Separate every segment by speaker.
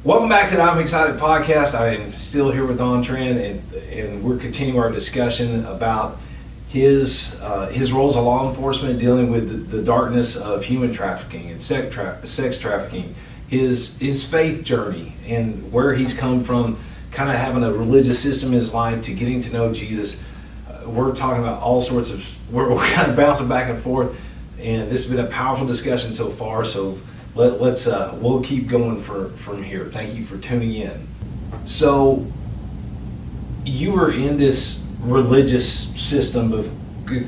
Speaker 1: Welcome back to the I'm Excited podcast. I am still here with Tran, and we're continuing our discussion about his role as a law enforcement dealing with the darkness of human trafficking and sex trafficking, his faith journey and where he's come from, kind of having a religious system in his life to getting to know Jesus. We're talking about all sorts of, we're kind of bouncing back and forth, and this has been a powerful discussion so far, so we'll keep going from here. Thank you for tuning in. So you were in this religious system of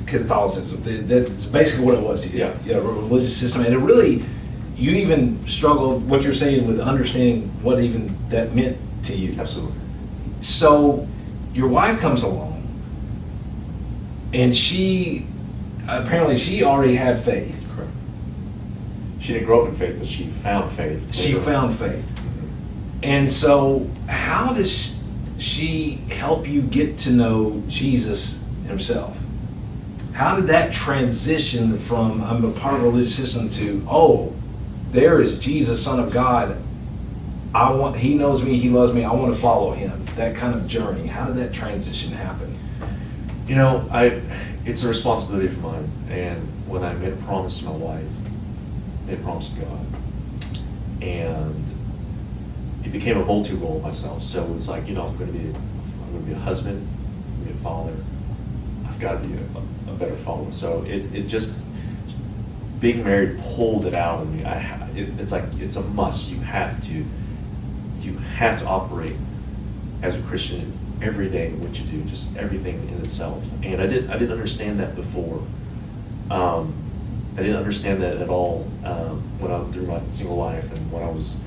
Speaker 1: Catholicism. That's basically what it was to you. Yeah, a religious system, and it really, you even struggled, what you're saying, with understanding what even that meant to you.
Speaker 2: Absolutely.
Speaker 1: So your wife comes along, and she already had faith.
Speaker 2: Correct. She didn't grow up in faith, but she found faith.
Speaker 1: She found faith. Mm-hmm. And so how does she help you get to know Jesus himself? How did that transition from I'm a part of a religious system to, oh, there is Jesus, Son of God. He knows me, he loves me, I want to follow him. That kind of journey. How did that transition happen?
Speaker 2: You know, it's a responsibility of mine. And when I made a promise to my wife, made a promise to God, and it became a multi-role myself. So it's like, you know, I'm going to be a husband, I'm going to be a father. I've got to be a better follower. So it just, being married pulled it out of me. It's like, it's a must. You have to operate as a Christian every day in what you do, just everything in itself. And I didn't understand that before. I didn't understand that at all when I went through my single life and when I was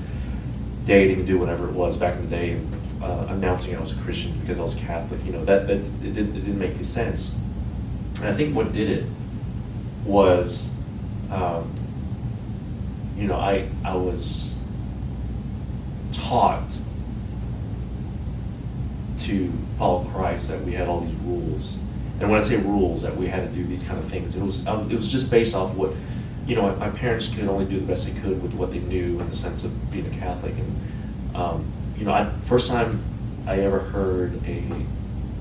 Speaker 2: dating, do whatever it was back in the day, announcing I was a Christian because I was Catholic. You know, that it didn't make any sense. And I think what did it was, you know, I was taught to follow Christ, that we had all these rules. And when I say rules, that we had to do these kind of things, it was just based off what, you know, my parents could only do the best they could with what they knew in the sense of being a Catholic. And, you know, first time I ever heard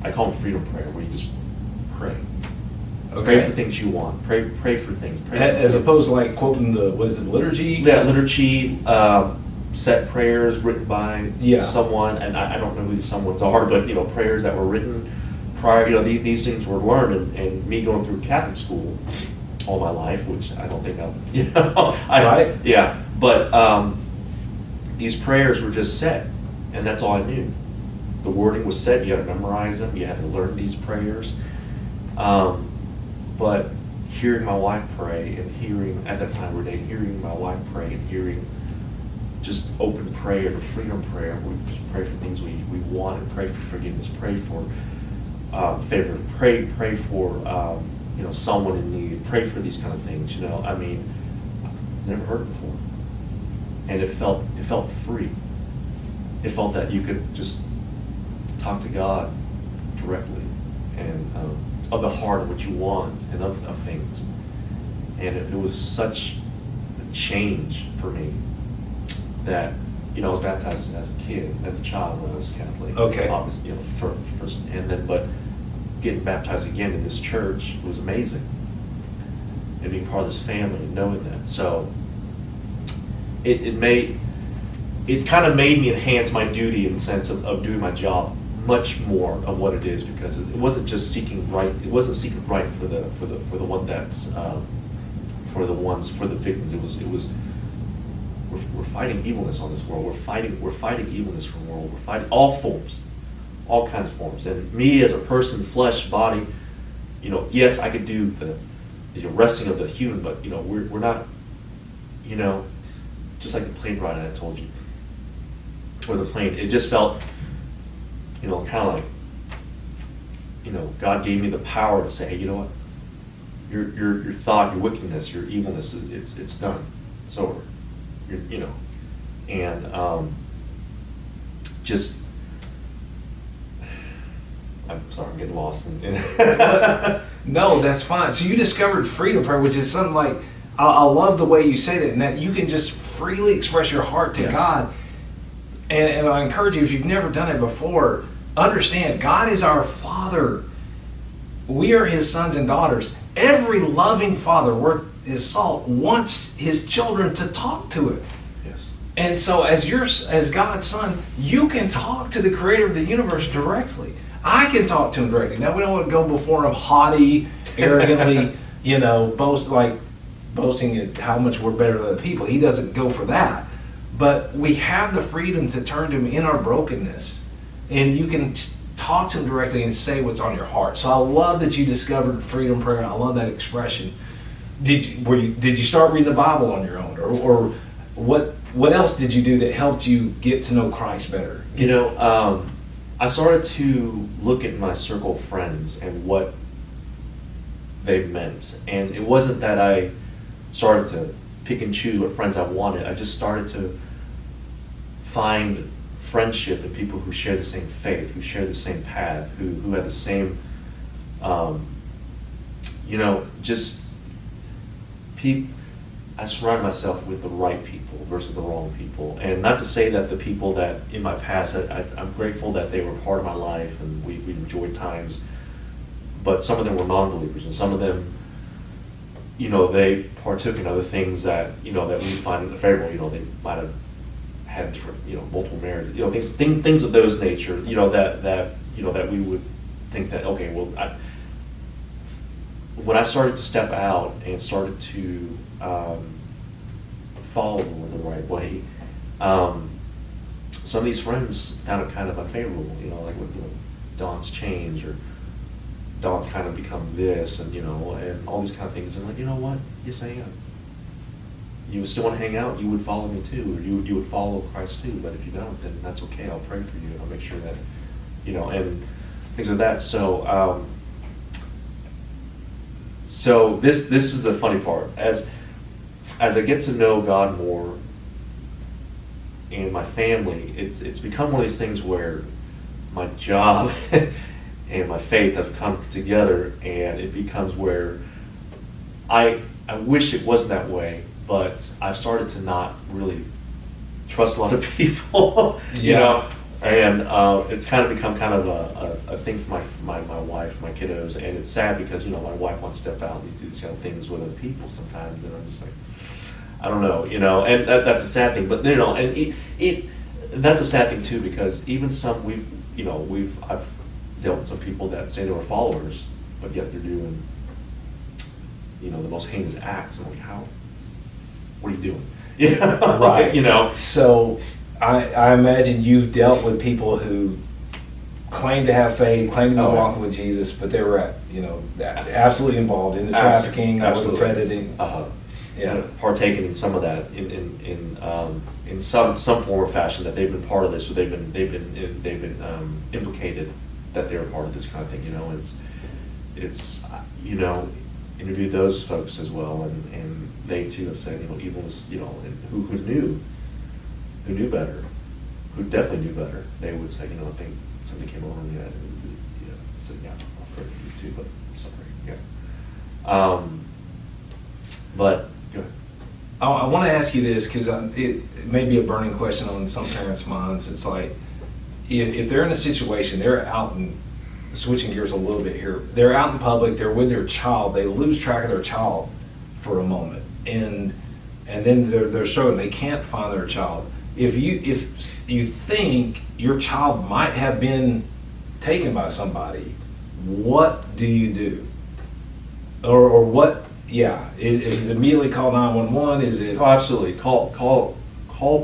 Speaker 2: I call it freedom prayer, where you just pray. Okay. Pray for things you want. Pray for things.
Speaker 1: As opposed to like quoting the liturgy?
Speaker 2: Yeah, liturgy, set prayers written by someone, and I don't know who these someones are, but, you know, prayers that were written prior, you know, these things were learned, and me going through Catholic school all my life, which I don't think
Speaker 1: right?
Speaker 2: Yeah, but these prayers were just set, and that's all I knew. The wording was set, you had to memorize them, you had to learn these prayers. But hearing my wife pray, and at that time hearing my wife pray, and hearing just open prayer, freedom prayer, we just pray for things we want, and pray for forgiveness, pray for favor, pray for you know, someone in need, pray for these kind of things. You know, I mean, I've never heard it before, and it felt free. It felt that you could just talk to God directly, and of the heart, of what you want, and of things. And it was such a change for me that, you know, I was baptized as a child when I was Catholic.
Speaker 1: Okay.
Speaker 2: Obviously, you know, first, and then, but getting baptized again in this church was amazing. And being part of this family and knowing that. So it kind of made me enhance my duty in the sense of doing my job much more of what it is, because it wasn't just seeking right. It wasn't seeking right for the one that's for the victims. It was we're fighting evilness on this world. We're fighting evilness from the world. We're fighting all forms, all kinds of forms. And me as a person, flesh, body, you know, yes, I could do the arresting of the human, but, you know, we're not, you know, just like the plane ride I told you, or the plane. It just felt, you know, kind of like, you know, God gave me the power to say, hey, you know what, your thought, your wickedness, your evilness, it's done. It's over. You know, and just, I'm sorry, I'm getting lost in
Speaker 1: No, that's fine. So you discovered freedom prayer, which is something like, I love the way you say that, and that you can just freely express your heart to God. And I encourage you, if you've never done it before, understand God is our Father. We are His sons and daughters. Every loving father worth his salt wants his children to talk to Him.
Speaker 2: Yes.
Speaker 1: And so as God's son, you can talk to the creator of the universe directly. I can talk to Him directly. Now, we don't want to go before Him haughty, arrogantly, boasting at how much we're better than other people. He doesn't go for that. But we have the freedom to turn to Him in our brokenness. And you can talk to Him directly and say what's on your heart. So I love that you discovered freedom prayer. I love that expression. Did you start reading the Bible on your own, or what else did you do that helped you get to know Christ better?
Speaker 2: I started to look at my circle of friends and what they meant, and it wasn't that I started to pick and choose what friends I wanted. I just started to find friendship in people who share the same faith, who share the same path, who have the same, I surround myself with the right people versus the wrong people. And not to say that the people that in my past, I'm grateful that they were part of my life and we enjoyed times, but some of them were non-believers, and some of them, they partook in other things that we find favorable. They might have had different, multiple marriages, things of those nature, that we would think that, okay, well, when I started to step out and started to follow the Lord the right way, some of these friends found it kind of unfavorable, like with Don's change, or Don's kind of become this, and and all these kind of things. And like, you know what? Yes, I am. You still want to hang out, you would follow me too, or you would follow Christ too. But if you don't, then that's okay. I'll pray for you, and I'll make sure that, and things like that. So, so this is the funny part. As I get to know God more and my family, it's become one of these things where my job and my faith have come together, and it becomes where I wish it wasn't that way, but I've started to not really trust a lot of people, and it's kind of become kind of a thing for my wife, my kiddos, and it's sad because my wife wants to step out and do these kind of things with other people sometimes, and I'm just like, I don't know, and that's a sad thing, but and that's a sad thing too, because even some I've dealt with some people that say they were followers, but yet they're doing the most heinous acts. I'm like, how? What are you doing?
Speaker 1: Right. So I imagine you've dealt with people who claim to have faith, claim to be walking with Jesus, but they were absolutely involved in the trafficking or the predating.
Speaker 2: Partaken in some of that in some form or fashion, that they've been part of this, or they've been implicated that they're part of this kind of thing. It's interviewed those folks as well, and they too have said evilness, and who knew better, who definitely knew better. They would say, I think something came over me, and said, yeah, I'll pray for you too, but I'm sorry, yeah. But go ahead.
Speaker 1: I want to ask you this, because it may be a burning question on some parents' minds. It's like, if they're in a situation, they're out and switching gears a little bit here, they're out in public, they're with their child, they lose track of their child for a moment, and then they're struggling, they can't find their child. If you think your child might have been taken by somebody, what do you do? Or what? Yeah, is it immediately call 911? Is it?
Speaker 2: Oh, absolutely. Call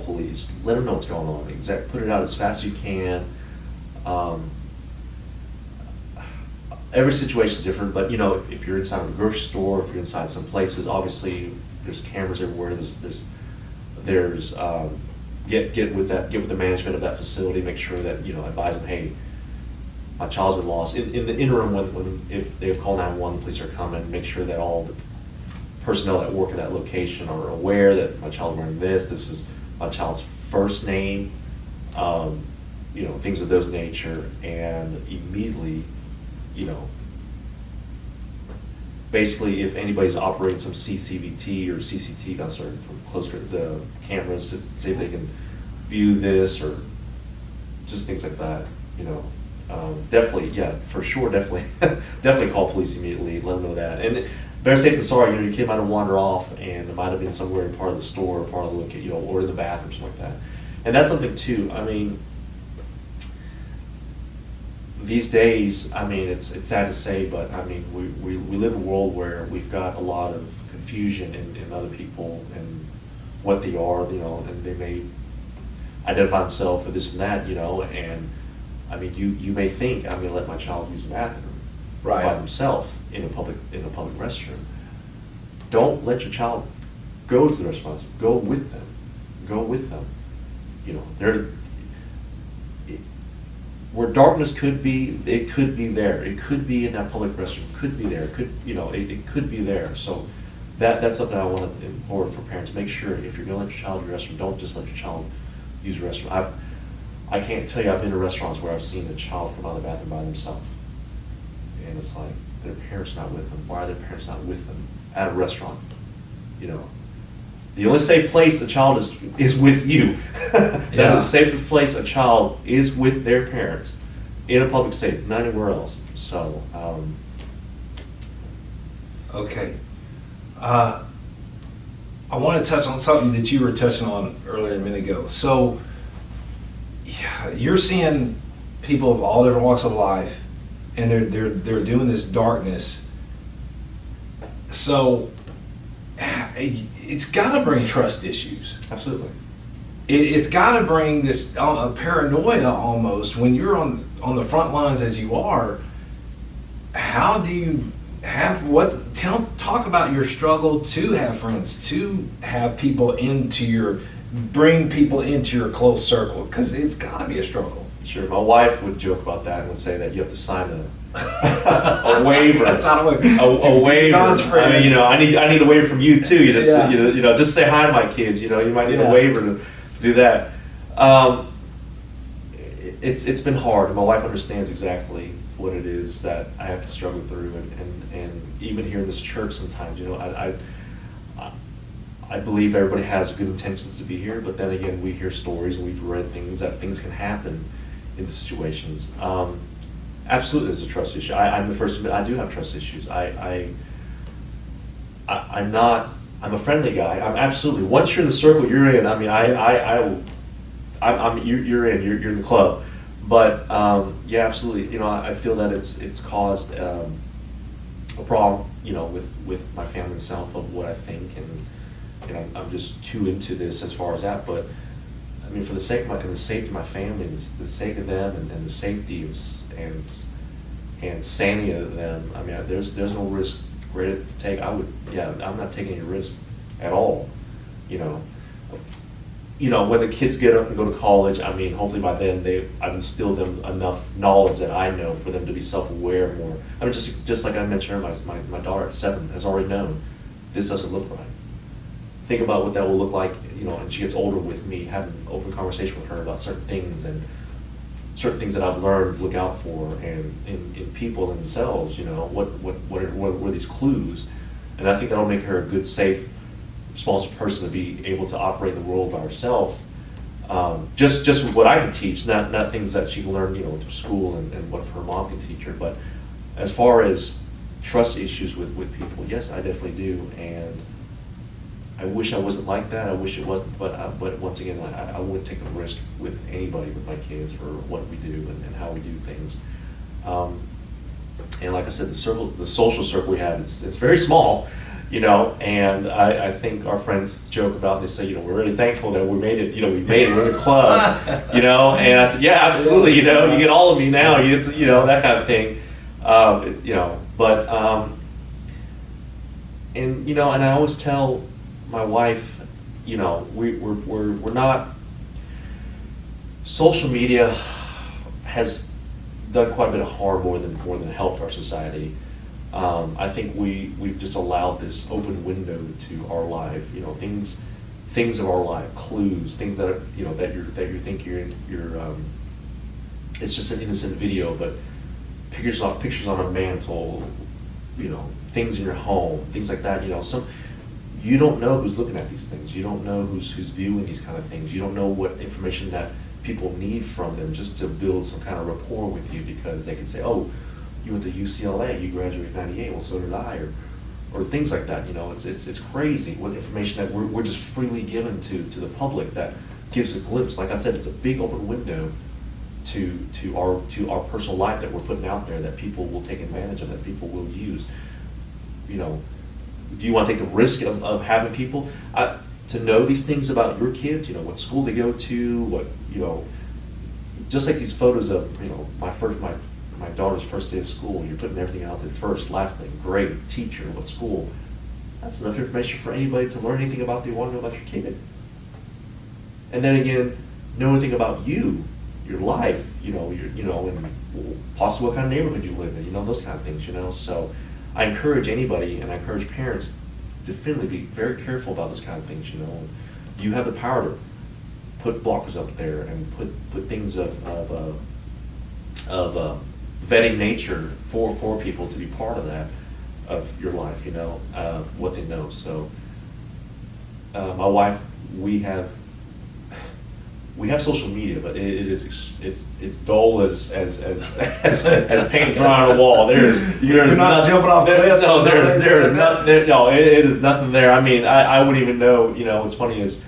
Speaker 2: police. Let them know what's going on. Put it out as fast as you can. Every situation is different, but if you're inside a grocery store, if you're inside some places, obviously there's cameras everywhere. There's get with the management of that facility. Make sure that advise them, hey, my child's been lost. In the interim, if they've called 911, the police are coming. Make sure that all the personnel that work at that location are aware that my child's wearing this. This is my child's first name. Things of those nature, and immediately, basically, if anybody's operating some CCTV or CCTV, I'm sorry, from closer to the cameras to see if they can view this or just things like that, you know. Definitely, yeah, for sure, definitely, definitely call police immediately, let them know that. And better safe than sorry, you know, your kid might have wandered off and it might have been somewhere in part of the store, part of the, you know, or in the bathroom, something like that. And that's something too, I mean, these days, I mean, it's sad to say, but I mean, we live in a world where we've got a lot of confusion in other people and what they are, you know, and they may identify themselves for this and that, you know, and I mean, you may think, I'm gonna let my child use the bathroom
Speaker 1: Right.
Speaker 2: by himself in a public restroom. Don't let your child go to the restaurants. Go with them. Go with them. You know, where darkness could be, it could be there. It could be in that public restroom. It could be there. It could, you know, it could be there. So that's something I want to implore for parents. Make sure if you're gonna let your child use the restroom, don't just let your child use the restroom. I can't tell you, I've been to restaurants where I've seen a child come out of the bathroom by themselves. And it's like, their parents not with them. Why are their parents not with them at a restaurant? You know, the only safe place a child is with you. That
Speaker 1: Yeah.
Speaker 2: is the safest place a child is with their parents in a public space, not anywhere else. So,
Speaker 1: Okay. I want to touch on something that you were touching on earlier a minute ago. So, yeah, you're seeing people of all different walks of life, and they're doing this darkness. So, it's got to bring trust issues.
Speaker 2: absolutely.
Speaker 1: It's got to bring this paranoia almost when you're on the front lines as you are. How do you have talk about your struggle to have friends, to have people bring people into your close circle, because it's got to be a struggle.
Speaker 2: Sure, my wife would joke about that and would say that you have to sign a waiver.
Speaker 1: That's not a waiver.
Speaker 2: A waiver. I mean, you know, I need a waiver from you too. You just
Speaker 1: Yeah.
Speaker 2: you know, just say hi to my kids. You know, you might need
Speaker 1: Yeah.
Speaker 2: a waiver to do that. It's been hard. My wife understands exactly what it is that I have to struggle through, and even here in this church sometimes, you know, I believe everybody has good intentions to be here, but then again, we hear stories and we've read things that things can happen in the situations. Absolutely, there's a trust issue. I'm the first to admit I do have trust issues. I'm a friendly guy. I'm absolutely. Once you're in the circle you're in, I mean, you're in the club. But yeah, absolutely. You know, I feel that it's caused a problem, you know, with my family itself of what I think, and you know, I'm just too into this as far as that. But I mean, for the sake of the safety of my family, and the sake of them, and the safety and sanity of them, I mean, there's no risk greater to take. I'm not taking any risk at all. You know, when the kids get up and go to college, I mean, hopefully by then I've instilled them enough knowledge that I know for them to be self-aware more. I mean, just like I mentioned earlier, my daughter at 7 has already known this doesn't look right. Think about what that will look like, you know, and she gets older with me, having an open conversation with her about certain things that I've learned to look out for, and in people themselves, you know, what are these clues, and I think that'll make her a good, safe, responsible person to be able to operate the world by herself. Just with what I can teach, not things that she can learn, you know, through school and what her mom can teach her. But as far as trust issues with people, yes, I definitely do, and I wish I wasn't like that. I wish it wasn't, but once again, I wouldn't take a risk with anybody, with my kids, or what we do and how we do things. And like I said, the social circle we have, it's very small, you know, and I think our friends joke about, they say, you know, we're really thankful that we made it, you know, we're in a club, you know, and I said, yeah, absolutely, you know, you get all of me now, you know, that kind of thing, you know, but, and, you know, and I always tell my wife, you know, we're not, social media has done quite a bit of harm more than helped our society. I think we've just allowed this open window to our life, you know, things of our life, clues, things that are, you know, that you think you're it's just an innocent video, but pictures on a mantle, you know, things in your home, things like that, you know, you don't know who's looking at these things. You don't know who's viewing these kind of things. You don't know what information that people need from them just to build some kind of rapport with you, because they can say, oh, you went to UCLA, you graduated in 98, well, so did I, or things like that. It's crazy what information that we're just freely given to the public that gives a glimpse. Like I said, it's a big open window to our personal life that we're putting out there, that people will take advantage of, that people will use. Do you want to take the risk of having people to know these things about your kids? What school they go to, just like these photos of my daughter's first day of school. You're putting everything out there, first, last name, grade, teacher, what school. That's enough information for anybody to learn anything about they want to know about your kid. And then again, know anything about you, your life, and possibly what kind of neighborhood you live in, those kind of things, So I encourage anybody, and I encourage parents, to definitely be very careful about those kind of things, You have the power to put blockers up there and put things of vetting nature for people to be part of that, of your life, what they know. So my wife, we have social media, but it's dull as paint dry on a wall. You're
Speaker 1: not jumping off cliffs.
Speaker 2: No, there's nothing. No, it is nothing there. I mean, I wouldn't even know. What's funny is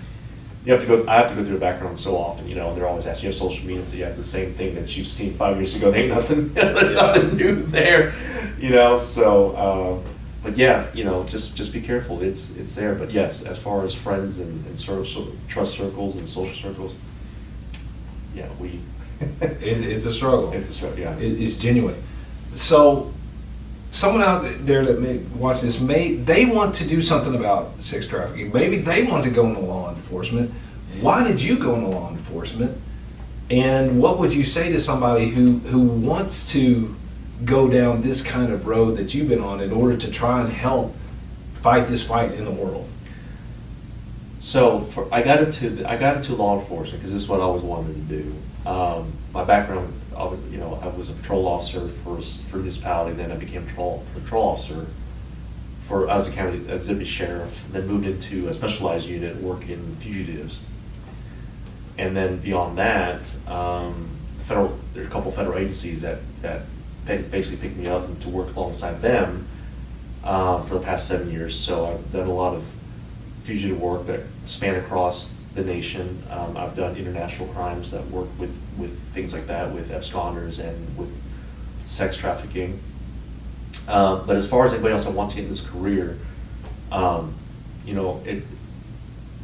Speaker 2: I have to go through the background so often. And they're always asking, you have social media? So yeah, it's the same thing that you've seen 5 years ago. There ain't nothing. There's nothing new there. So. But yeah, just be careful. It's there. But yes, as far as friends and trust circles and social circles, yeah,
Speaker 1: it's a struggle.
Speaker 2: It's a struggle. Yeah,
Speaker 1: it's genuine. So, someone out there that may watch this, they want to do something about sex trafficking. Maybe they want to go into law enforcement. Why did you go into law enforcement? And what would you say to somebody who wants to go down this kind of road that you've been on in order to try and help fight this fight in the world?
Speaker 2: So I got into law enforcement because this is what I always wanted to do. My background, I was a patrol officer for a municipality. Then I became a patrol officer as deputy sheriff. Then moved into a specialized unit working fugitives. And then beyond that, there's a couple federal agencies that basically picked me up and to work alongside them for the past 7 years. So I've done a lot of fugitive work that span across the nation. I've done international crimes that work with things like that, with absconders and with sex trafficking. But as far as anybody else that wants to get in this career,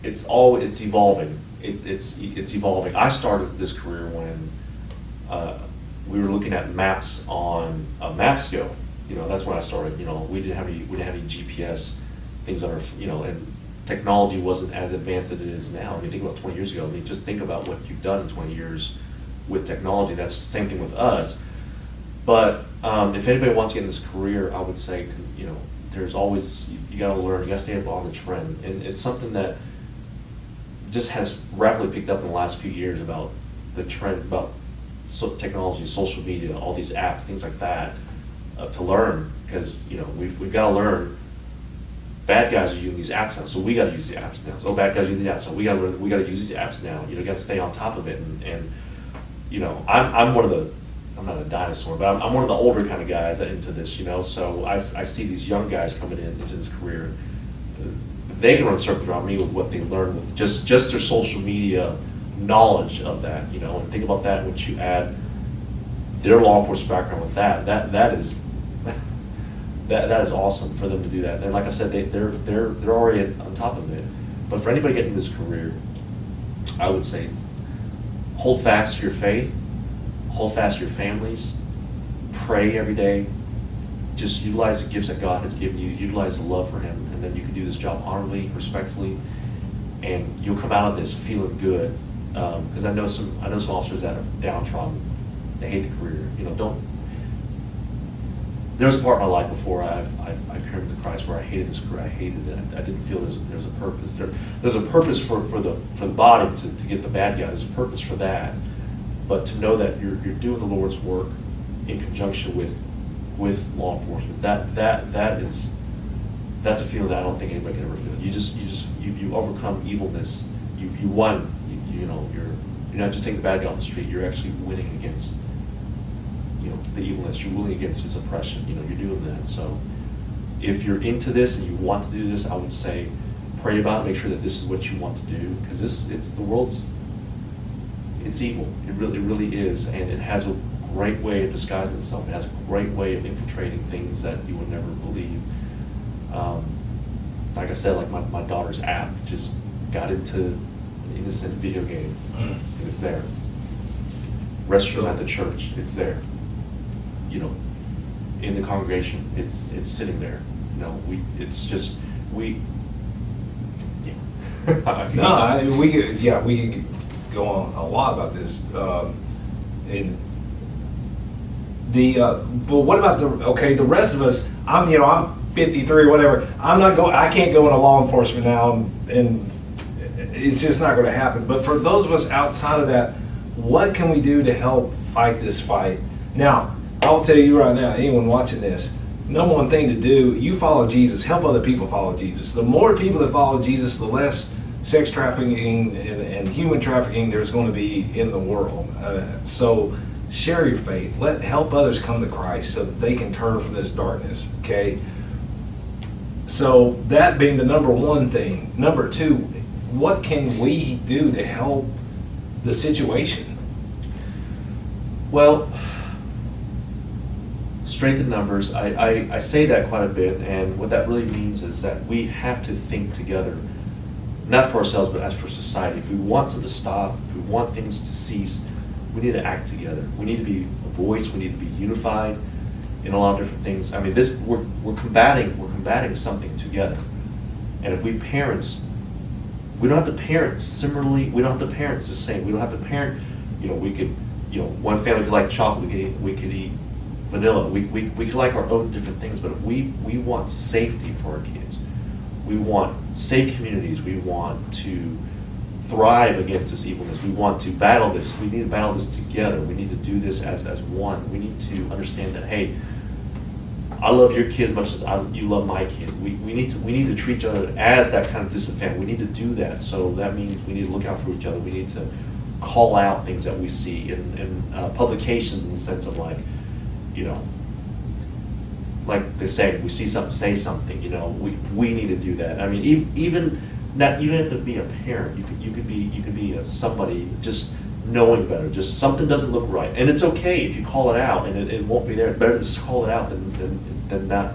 Speaker 2: it's evolving. It's evolving. I started this career when we were looking at maps on Mapsco. That's when I started. We didn't have any GPS things on our, and technology wasn't as advanced as it is now. I mean, think about 20 years ago. I mean, just think about what you've done in 20 years with technology. That's the same thing with us. But if anybody wants to get in this career, I would say, there's always, you got to learn. You got to stay up on the trend, and it's something that just has rapidly picked up in the last few years about the trend about technology, social media, all these apps, things like that, to learn, because we've got to learn. Bad guys are using these apps now, so we got to use the apps now. So bad guys use the apps, so we got to use these apps now. Got to stay on top of it, and I'm one of the, I'm not a dinosaur, but I'm one of the older kind of guys into this, So I see these young guys coming into this career. They can run circles around me with what they learn with just their social media knowledge of that, and think about that. Once you add their law enforcement background with that is that is awesome for them to do that. And like I said, they're already on top of it. But for anybody getting this career, I would say hold fast to your faith, hold fast to your families, pray every day, just utilize the gifts that God has given you, utilize the love for Him, and then you can do this job honorably, respectfully, and you'll come out of this feeling good. Because I know some officers that are downtrodden, they hate the career. There was a part of my life before I came to Christ where I hated this career. I hated it. I didn't feel there's a purpose. There's a purpose for the body to get the bad guy. There's a purpose for that. But to know that you're doing the Lord's work in conjunction with law enforcement, that's a feeling that I don't think anybody can ever feel. You overcome evilness. You won. You're You're not just taking the bad guy off the street, you're actually winning against, the evilness, you're winning against his oppression, you're doing that. So if you're into this and you want to do this, I would say pray about it, make sure that this is what you want to do, because the world's, it's evil. It really is, and it has a great way of disguising itself. It has a great way of infiltrating things that you would never believe. Like I said, like my daughter's app just got into an innocent video game, and it's there. Restroom at the church, it's there. In the congregation, it's sitting there. It's just we. Yeah.
Speaker 1: No, we could go on a lot about this. And but what about the rest of us? I'm 53, whatever. I can't go into law enforcement now, and it's just not going to happen. But for those of us outside of that, what can we do to help fight this fight? Now, I'll tell you right now, anyone watching this, number one thing to do, you follow Jesus, help other people follow Jesus. The more people that follow Jesus, the less sex trafficking and human trafficking there's going to be in the world. So share your faith. Help others come to Christ so that they can turn from this darkness, okay? So that being the number one thing. Number two, what can we do to help the situation?
Speaker 2: Well, strength in numbers, I say that quite a bit, and what that really means is that we have to think together, not for ourselves, but as for society. If we want something to stop, if we want things to cease, we need to act together. We need to be a voice, we need to be unified in a lot of different things. I mean, we're combating something together. And if we parents, we don't have to parent similarly, we don't have to parent the same. We don't have to parent, we could, one family could like chocolate, we could eat vanilla. We could like our own different things, but we want safety for our kids. We want safe communities. We want to thrive against this evilness. We want to battle this. We need to battle this together. We need to do this as one. We need to understand that, hey, I love your kids as much as you love my kids. We need to treat each other as that kind of distant family. We need to do that. So that means we need to look out for each other. We need to call out things that we see in publications, in the sense of like they say, we see something, say something. We need to do that. I mean, even not, you don't have to be a parent. You could be somebody just knowing better. Just something doesn't look right, and it's okay if you call it out, and it won't be there. It's better to just call it out than not.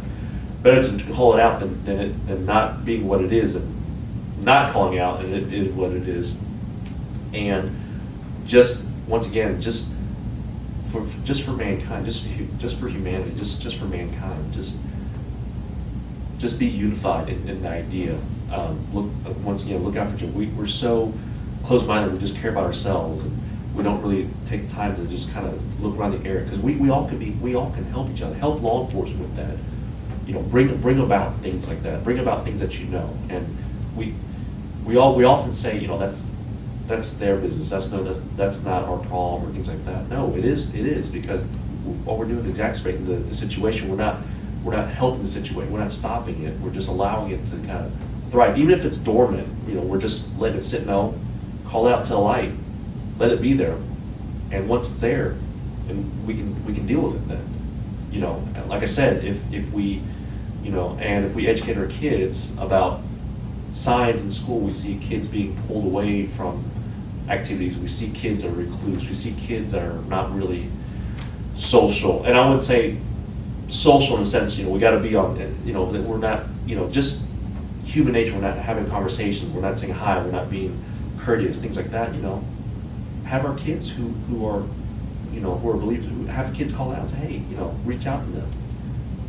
Speaker 2: Better to call it out than not being what it is, and not calling out and it is what it is. And just once again, just for mankind, just for humanity, just for mankind, just be unified in the idea. Look out for each other. We're so close-minded. We just care about ourselves, and we don't really take time to just kind of look around the area, because we all can help each other, help law enforcement with that. Bring about things like that. Bring about things that and we often say, that's their business. That's not our problem, or things like that. No, it is because what we're doing is exacerbating the situation. We're not helping the situation. We're not stopping it. We're just allowing it to kind of thrive, even if it's dormant. We're just letting it sit. No, call it out to the light. Let it be there, and once it's there, and we can deal with it then. Like I said, if we educate our kids about signs in school, we see kids being pulled away from activities. We see kids are recluse. We see kids that are not really social. And I would say social in the sense, we got to be on, that we're not, just human nature. We're not having conversations. We're not saying hi. We're not being courteous. Things like that. Have our kids who are believers, who have kids call out and say, hey, reach out to them,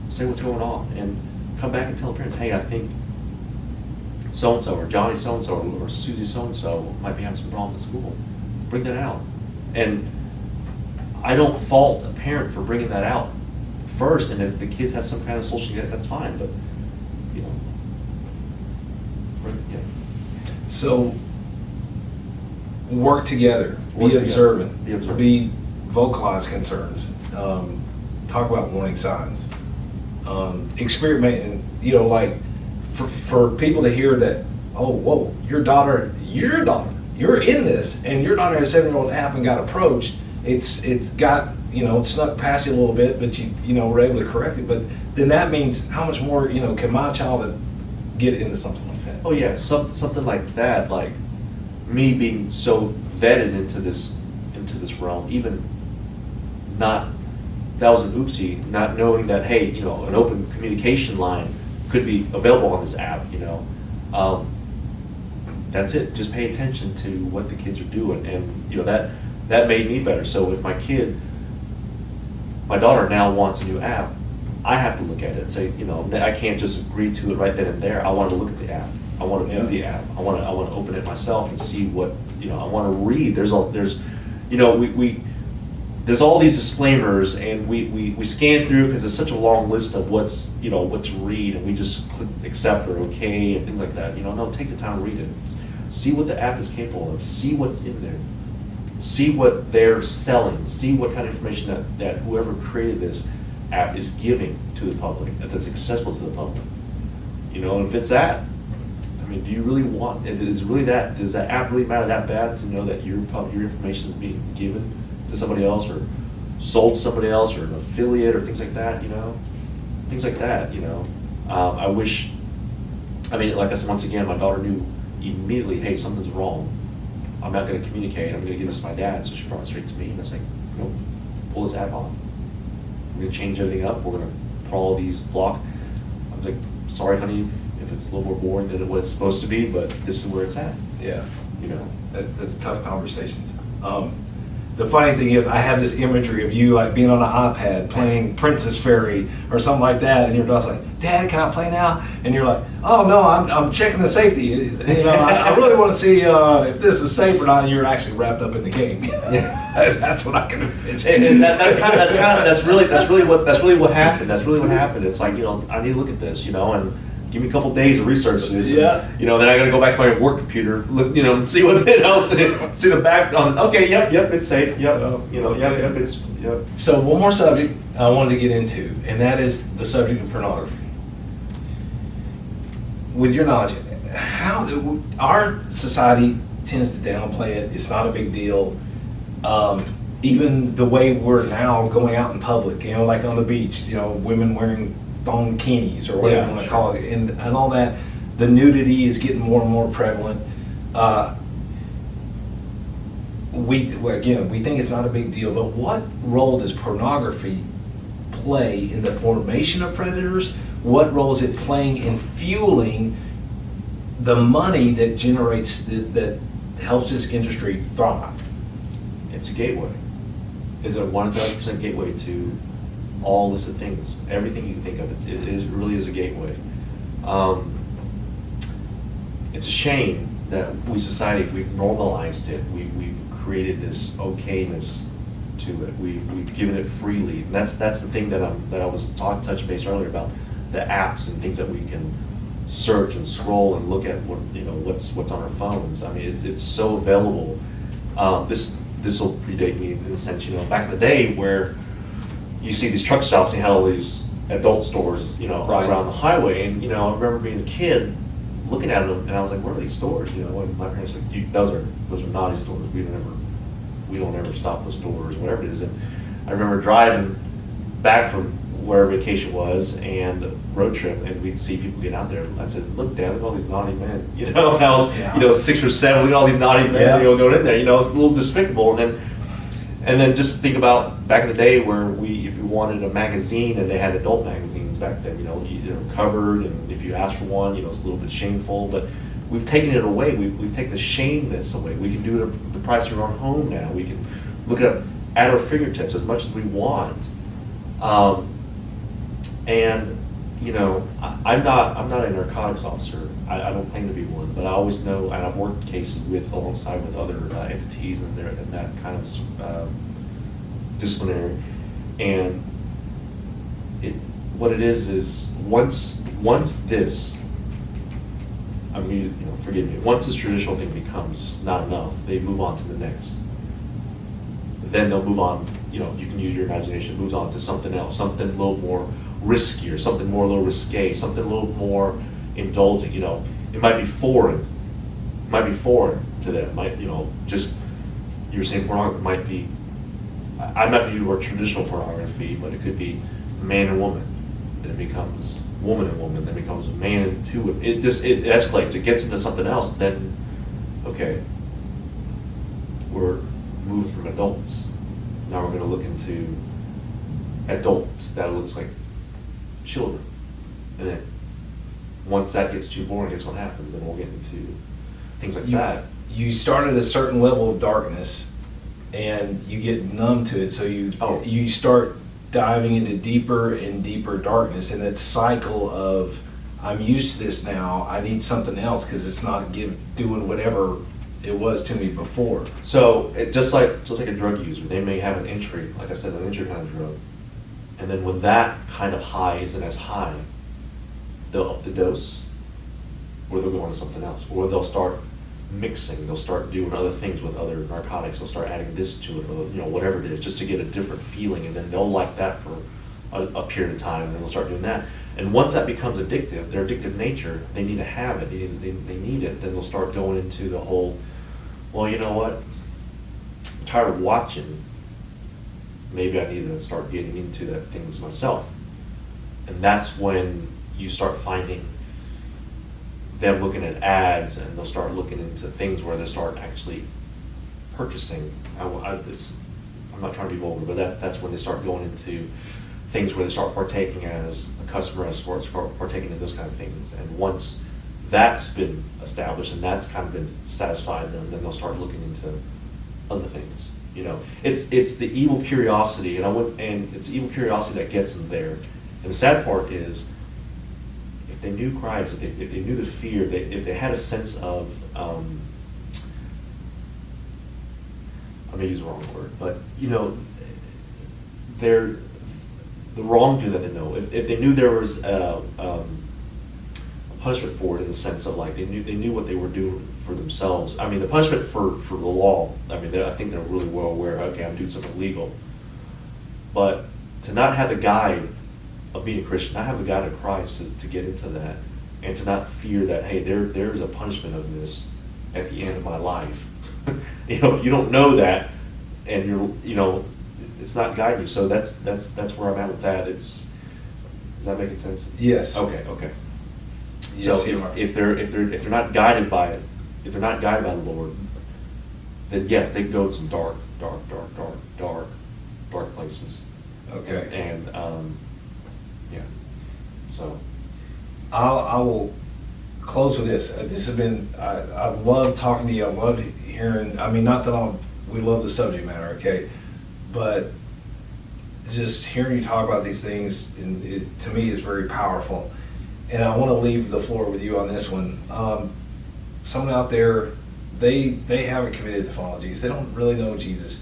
Speaker 2: say what's going on, and come back and tell parents, hey, I think so-and-so, or Johnny so-and-so, or Susie so-and-so might be having some problems at school. Bring that out. And I don't fault a parent for bringing that out first, and if the kid has some kind of social need, that's fine, but, yeah.
Speaker 1: So, work together, be observant, be vocalize concerns, talk about warning signs, experiment, and, for people to hear that, oh, whoa, your daughter, you're in this, and you're not a 7-year-old app and got approached. It's got, it snuck past you a little bit, but you were able to correct it. But then that means how much more, can my child get into something like that?
Speaker 2: Oh yeah, something like that, like me being so vetted into this realm, even not, that was an oopsie, not knowing that, hey, an open communication line could be available on this app, that's it. Just pay attention to what the kids are doing, and that made me better. So if my daughter now wants a new app, I have to look at it and say, I can't just agree to it right then and there. I want to look at the app. I want to view the app. I want to open it myself and see what, I want to read. There's all these disclaimers, and we scan through because it's such a long list of what to read, and we just click accept or okay and things like that. No, take the time to read it. See what the app is capable of. See what's in there. See what they're selling. See what kind of information that whoever created this app is giving to the public, that's accessible to the public. And if it's that, do you really want it? Is really that? Does that app really matter that bad to know that your information is being given to somebody else or sold to somebody else or an affiliate or things like that? Things like that. I wish. Like I said, once again, my daughter knew immediately, hey, something's wrong. I'm not going to communicate. I'm going to give this to my dad. So she brought it straight to me, and I was like, nope, pull this app on. We're going to change everything up. We're going to put all these block. I was like, sorry, honey, if it's a little more boring than what it's supposed to be, but this is where it's at.
Speaker 1: Yeah. That's tough conversations. The funny thing is, I have this imagery of you like being on an iPad playing Princess Fairy or something like that, and your daughter's like, Dad, can I play now? And you're like, oh no, I'm checking the safety. I really want to see if this is safe or not. And you're actually wrapped up in the game. That's what I can envision.
Speaker 2: And that's really what happened. That's really what happened. It's like, I need to look at this, and give me a couple days of research to this.
Speaker 1: Yeah.
Speaker 2: And, then I got to go back to my work computer, look, and see what see the back on. Okay, yep, it's safe. Yep, it's yep.
Speaker 1: So one more subject I wanted to get into, and that is the subject of pornography. With your knowledge, how our society tends to downplay it. It's not a big deal. Even the way we're now going out in public, like on the beach, women wearing thong bikinis or whatever you want to call it, and all that. The nudity is getting more and more prevalent. We think it's not a big deal, but what role does pornography play in the formation of predators? What role is it playing in fueling the money that generates that helps this industry thrive?
Speaker 2: It's a gateway. It's a 100% gateway to all listed things. Everything you can think of, it really is a gateway. It's a shame that we've normalized it. We've created this okayness to it. We've given it freely. And that's the thing that I was touch base earlier about the apps and things that we can search and scroll and look at what's on our phones. It's so available. This will predate me in a sense. Back in the day where you see these truck stops and you had all these adult stores,
Speaker 1: Right.
Speaker 2: around the highway. And, I remember being a kid looking at them and I was like, what are these stores? And my parents were like, those are naughty stores. We don't ever stop those stores, whatever it is. And I remember driving back from where our vacation was and road trip, and we'd see people get out there. I said, look, Dad, look at all these naughty men. And I was, 6 or 7, look at all these naughty men, going in there. It's a little despicable. And then just think about back in the day where if you wanted a magazine, and they had adult magazines back then, they're covered, and if you asked for one, it's a little bit shameful, but we've taken it away. We've taken the shameness away. We can do it at the price of our own home now. We can look at our fingertips as much as we want. I'm not a narcotics officer. I don't claim to be one, but I always know, and I've worked cases alongside with other entities and that kind of disciplinary. And what it is once this, forgive me, once this traditional thing becomes not enough, they move on to the next. Then they'll move on, you can use your imagination, moves on to something else, something a little more riskier, something more a little risque, something a little more indulgent. It might be foreign, to them. Might, just, you're saying pornography might be, I'm not going to use the word traditional pornography, but it could be man and woman. Then it becomes woman and woman, then it becomes man and two. It escalates, it gets into something else, then, okay, we're moving from adults. Now we're going to look into adults that looks like children. And then once that gets too boring, guess what happens? Then we'll get into things like that.
Speaker 1: You start at a certain level of darkness and you get numb to it, so you start diving into deeper and deeper darkness, and that cycle of, I'm used to this now, I need something else because it's not doing whatever it was to me before.
Speaker 2: So just like a drug user, they may have an entry, like I said, an entry kind of drug, and then when that kind of high isn't as high, they'll up the dose, or they'll go on to something else, or they'll start mixing, they'll start doing other things with other narcotics, they'll start adding this to it, or whatever it is, just to get a different feeling, and then they'll like that for a period of time, and then they'll start doing that. And once that becomes addictive, their addictive nature, they need to have it, they need it, then they'll start going into the whole, well, you know what, I'm tired of watching, maybe I need to start getting into that things myself. And that's when you start finding them looking at ads, and they'll start looking into things where they start actually purchasing. I'm not trying to be vulgar, but that's when they start going into things where they start partaking as a customer, as far as partaking in those kind of things. And once that's been established and that's kind of been satisfied, then they'll start looking into other things. It's the evil curiosity, and it's evil curiosity that gets them there. And the sad part is, if they knew Christ, if they knew the fear, if they had a sense of, I may use the wrong word, but they're the wrongdoing that they know. If they knew there was a punishment for it, in the sense of, like, they knew what they were doing for themselves. I mean, the punishment for the law, I mean, I think they're really well aware, okay, I'm doing something legal. But to not have the guide of being a Christian, not have the guide of Christ to get into that, and to not fear that, hey, there's a punishment of this at the end of my life. If you don't know that, and it's not guiding you. So that's where I'm at with that. Is that making sense?
Speaker 1: Yes.
Speaker 2: Okay.
Speaker 1: Yes,
Speaker 2: So if they're not guided by it, if they're not guided by the Lord, then yes, they go to some dark places.
Speaker 1: Okay.
Speaker 2: And yeah. So
Speaker 1: I will close with this. This has been, I've loved talking to you. I've loved hearing, I mean, not that we love the subject matter, okay, but just hearing you talk about these things, to me, is very powerful. And I want to leave the floor with you on this one. Someone out there, they haven't committed to follow Jesus. They don't really know Jesus.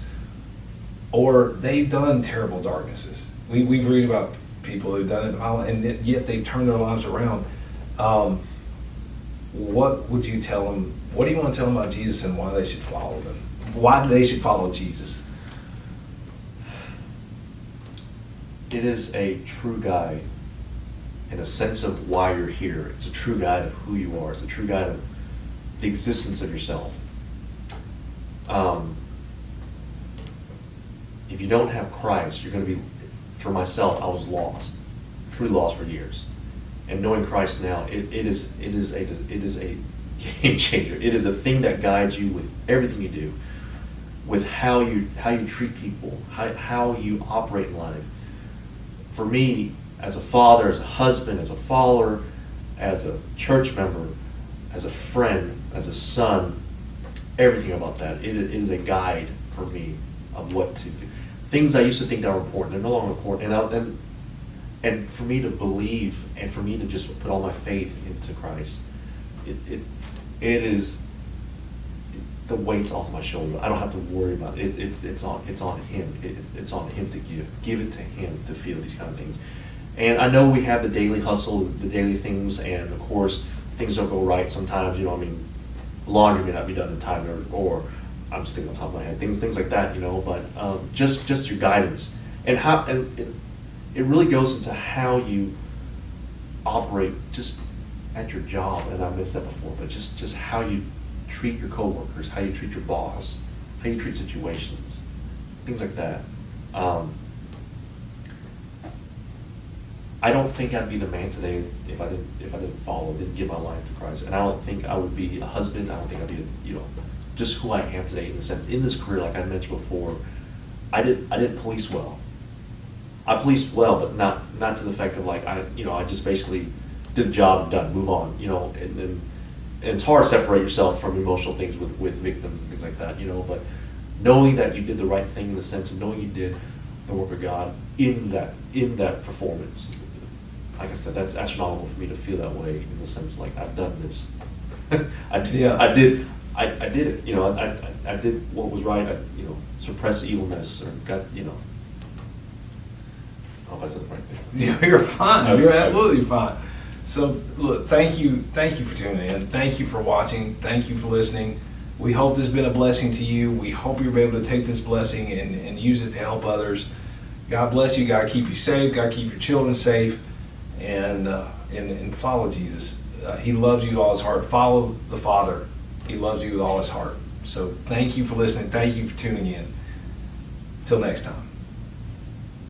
Speaker 1: Or they've done terrible darknesses. We read about people who've done it, and yet they've turned their lives around. What would you tell them? What do you want to tell them about Jesus and why they should follow them? Why they should follow Jesus?
Speaker 2: it is a true guide in a sense of why you're here. It's a true guide of who you are. It's a true guide of the existence of yourself. If you don't have Christ, you're going to be, for myself, I was lost, truly lost for years. And knowing Christ now, it is a game changer. It is a thing that guides you with everything you do, with how you treat people, how you operate in life. For me, as a father, as a husband, as a follower, as a church member, as a friend, as a son, everything about that, it is a guide for me of what to do. Things I used to think that were important, they're no longer important. And for me to believe, and for me to just put all my faith into Christ, it is, the weight's off my shoulder. I don't have to worry about it. It's on Him. It's on Him to give it to Him to feel these kind of things. And I know we have the daily hustle, the daily things, and of course things don't go right sometimes. Laundry may not be done in time, or I'm just thinking on top of my head, things like that. But just your guidance, and how, and it really goes into how you operate just at your job. And I mentioned that before, but just how you treat your coworkers, how you treat your boss, how you treat situations, things like that. I don't think I'd be the man today if I didn't give my life to Christ. And I don't think I would be a husband. I don't think I'd be, just who I am today in the sense, in this career, like I mentioned before, I didn't police well. I policed well, but not to the effect of like, I just basically did the job, done, move on, and then, and it's hard to separate yourself from emotional things with victims and things like that, but knowing that you did the right thing in the sense of knowing you did the work of God in that performance. Like I said, that's astronomical for me to feel that way in the sense like I've done this. I did it. I did what was right. I suppressed evilness or got I hope I said the right thing.
Speaker 1: You're fine. You're absolutely fine. So look, thank you for tuning in. Thank you for watching. Thank you for listening. We hope this has been a blessing to you. We hope you'll be able to take this blessing and use it to help others. God bless you. God keep you safe. God keep your children safe. And follow Jesus. He loves you with all his heart. Follow the Father. He loves you with all his heart. So thank you for listening. Thank you for tuning in. Till next time.